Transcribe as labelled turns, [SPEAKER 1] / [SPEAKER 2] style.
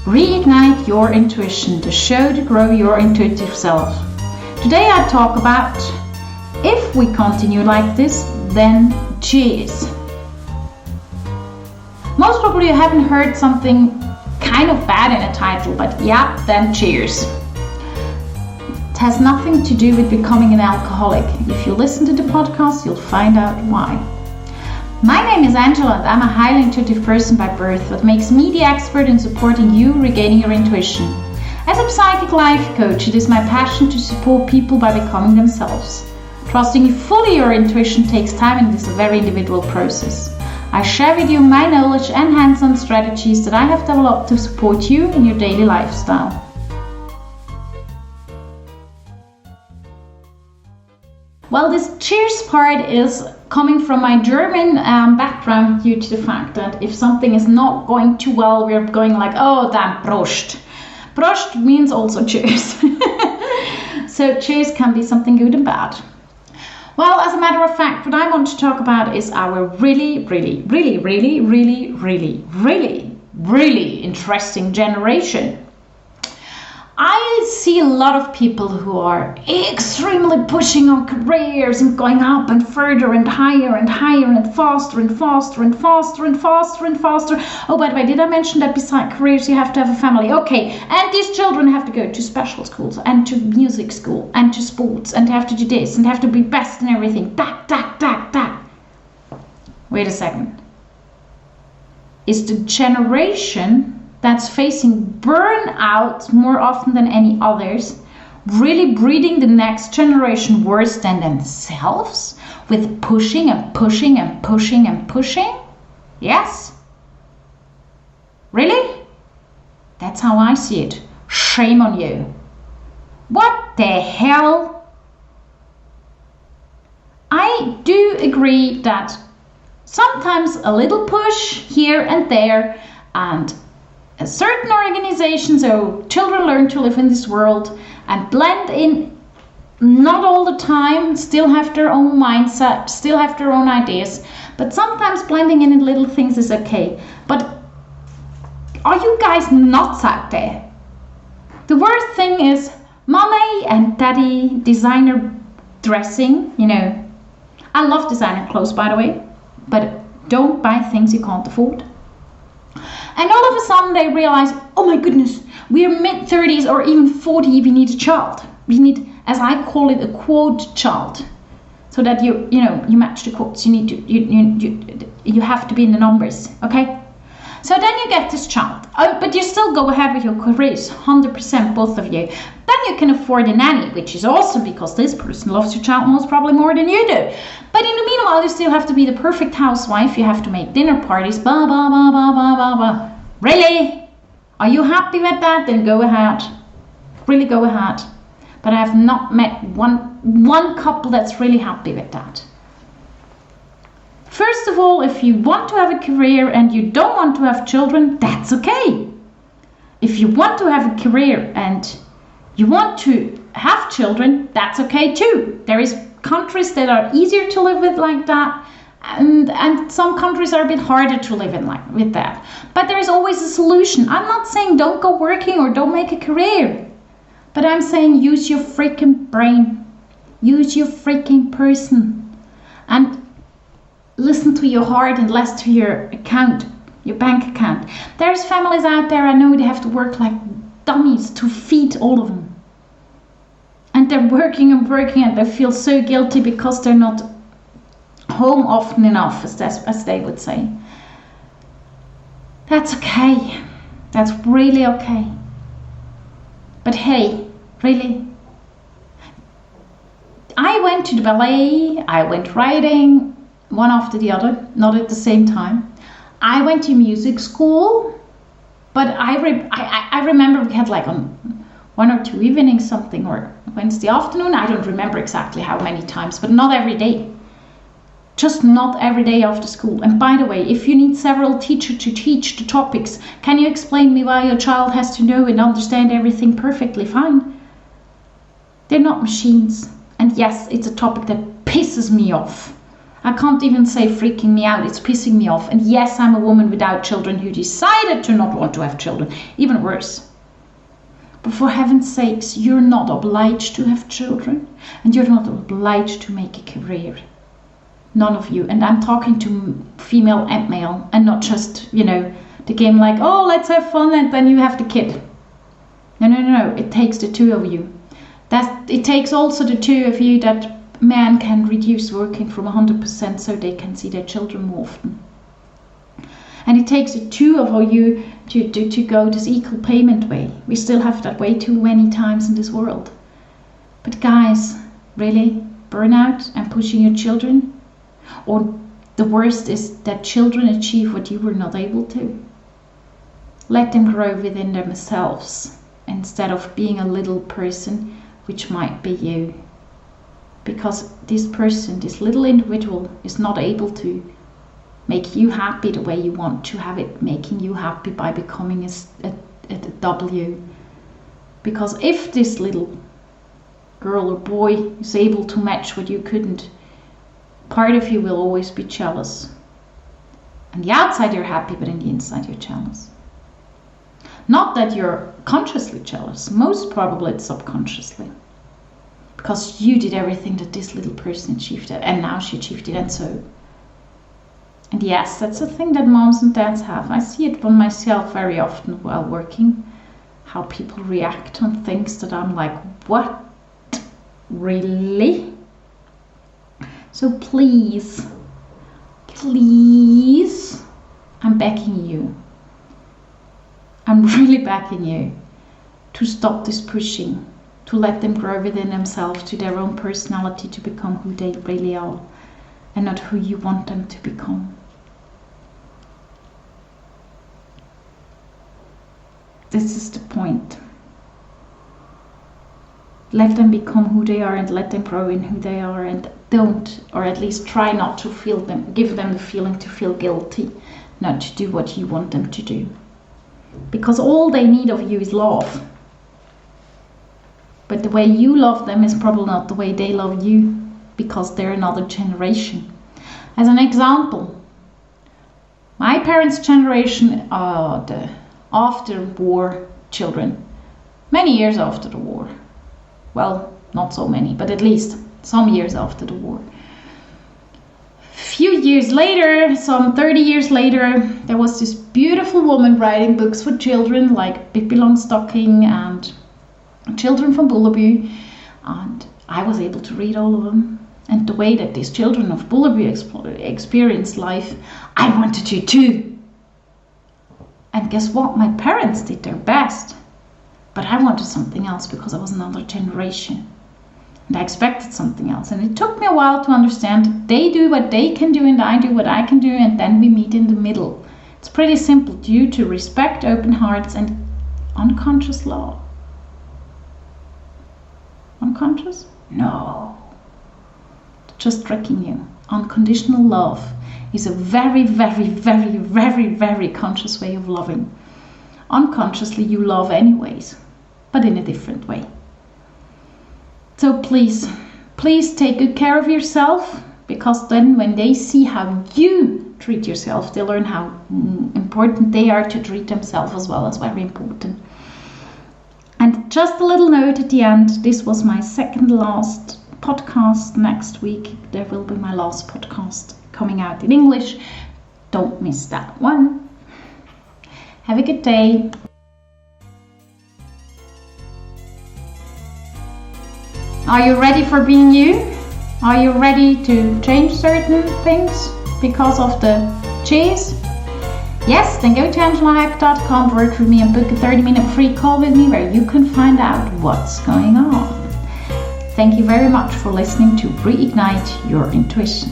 [SPEAKER 1] Reignite Your Intuition, the show to grow your intuitive self. Today I talk about if we continue like this, then cheers. Most probably you haven't heard something kind of bad in a title, but yeah, then cheers. It has nothing to do with becoming an alcoholic. If you listen to the podcast, you'll find out why. My name is Angela and I'm a highly intuitive person by birth. What makes me the expert in supporting you regaining your intuition. As a psychic life coach, it is my passion to support people by becoming themselves. Trusting fully your intuition takes time and is a very individual process. I share with you my knowledge and hands-on strategies that I have developed to support you in your daily lifestyle. Well, this cheers part is coming from my German background due to the fact that if something is not going too well, we're going like, oh, damn, Prost. Prost means also cheers. So cheers can be something good and bad. Well, as a matter of fact, what I want to talk about is our really interesting generation. I see a lot of people who are extremely pushing on careers and going up and further and higher and higher and faster and faster and faster and faster and faster. Oh, by the way, did I mention that beside careers you have to have a family? Okay, and these children have to go to special schools and to music school and to sports and have to do this and have to be best in everything. That. Wait a second. Is the generation that's facing burnout more often than any others really breeding the next generation worse than themselves with pushing and pushing and pushing and pushing? Yes? Really? That's how I see it. Shame on you. What the hell? I do agree that sometimes a little push here and there and a certain organization, so children learn to live in this world and blend in, not all the time, still have their own mindset, still have their own ideas, but sometimes blending in little things is okay. But are you guys nuts out there? The worst thing is mommy and daddy designer dressing, I love designer clothes, by the way, but don't buy things you can't afford. And all of a sudden they realize, oh my goodness, we are mid-30s or even 40, we need a child. We need, as I call it, a quote child. So that you match the quotes. You need to, you have to be in the numbers, okay? So then you get this child, but you still go ahead with your careers, 100%, both of you. Then you can afford a nanny, which is awesome because this person loves your child most probably more than you do. But in the meanwhile, you still have to be the perfect housewife. You have to make dinner parties, blah, blah, blah, blah, blah, blah, blah. Really? Are you happy with that? Then go ahead. Really go ahead. But I have not met one couple that's really happy with that. First of all, if you want to have a career and you don't want to have children, that's okay. If you want to have a career and you want to have children, that's okay too. There is countries that are easier to live with like that, and some countries are a bit harder to live in like with that. But there is always a solution. I'm not saying don't go working or don't make a career, but I'm saying use your freaking brain, use your freaking person, and listen to your heart and less to your account, your bank account. There's families out there, I know they have to work like dummies to feed all of them. And they're working and they feel so guilty because they're not home often enough, as they would say. That's okay. That's really okay. But hey, really? I went to the ballet, I went riding, one after the other, not at the same time. I went to music school, but I remember we had like on 1 or 2 evenings something, or Wednesday afternoon, I don't remember exactly how many times, but not every day. Just not every day after school. And by the way, if you need several teachers to teach the topics, can you explain me why your child has to know and understand everything perfectly fine? They're not machines. And yes, it's a topic that pisses me off. I can't even say freaking me out. It's pissing me off. And yes, I'm a woman without children who decided to not want to have children. Even worse. But for heaven's sakes, you're not obliged to have children. And you're not obliged to make a career. None of you. And I'm talking to female and male. And not just, the game like, oh, let's have fun and then you have the kid. No. It takes the two of you. It takes also the two of you that men can reduce working from 100% so they can see their children more often. And it takes the two of you to go this equal payment way. We still have that way too many times in this world. But guys, really? Burnout and pushing your children? Or the worst is that children achieve what you were not able to. Let them grow within themselves instead of being a little person, which might be you. Because this person, this little individual, is not able to make you happy the way you want to have it, making you happy by becoming a W. Because if this little girl or boy is able to match what you couldn't, part of you will always be jealous. On the outside you're happy, but on the inside you're jealous. Not that you're consciously jealous, most probably it's subconsciously. Because you did everything that this little person achieved, and now she achieved it, and so. And yes, that's a thing that moms and dads have. I see it on myself very often while working, how people react on things that I'm like, what? Really? So please, I'm begging you. I'm really begging you to stop this pushing. To let them grow within themselves, to their own personality, to become who they really are, and not who you want them to become. This is the point. Let them become who they are and let them grow in who they are, and don't, or at least try not to give them the feeling to feel guilty, not to do what you want them to do. Because all they need of you is love. But the way you love them is probably not the way they love you, because they're another generation. As an example, my parents' generation are the after-war children, many years after the war. Well, not so many, but at least some years after the war. Few years later, some 30 years later, there was this beautiful woman writing books for children like Pippi Longstocking and Children from Bullerbyn, and I was able to read all of them. And the way that these children of Bullerbyn experienced life, I wanted to too. And guess what? My parents did their best, but I wanted something else because I was another generation. And I expected something else. And it took me a while to understand they do what they can do and I do what I can do, and then we meet in the middle. It's pretty simple, due to respect, open hearts, and unconscious love. Unconscious? No. Just tricking you. Unconditional love is a very, very, very, very, very conscious way of loving. Unconsciously you love anyways, but in a different way. So please take good care of yourself, because then when they see how you treat yourself, they learn how important they are to treat themselves as well. As very important. And just a little note at the end, this was my second last podcast. Next week there will be my last podcast coming out in English. Don't miss that one. Have a good day. Are you ready for being you? Are you ready to change certain things because of the cheese? Yes, then go to angelahack.com, work with me and book a 30-minute free call with me where you can find out what's going on. Thank you very much for listening to Reignite Your Intuition.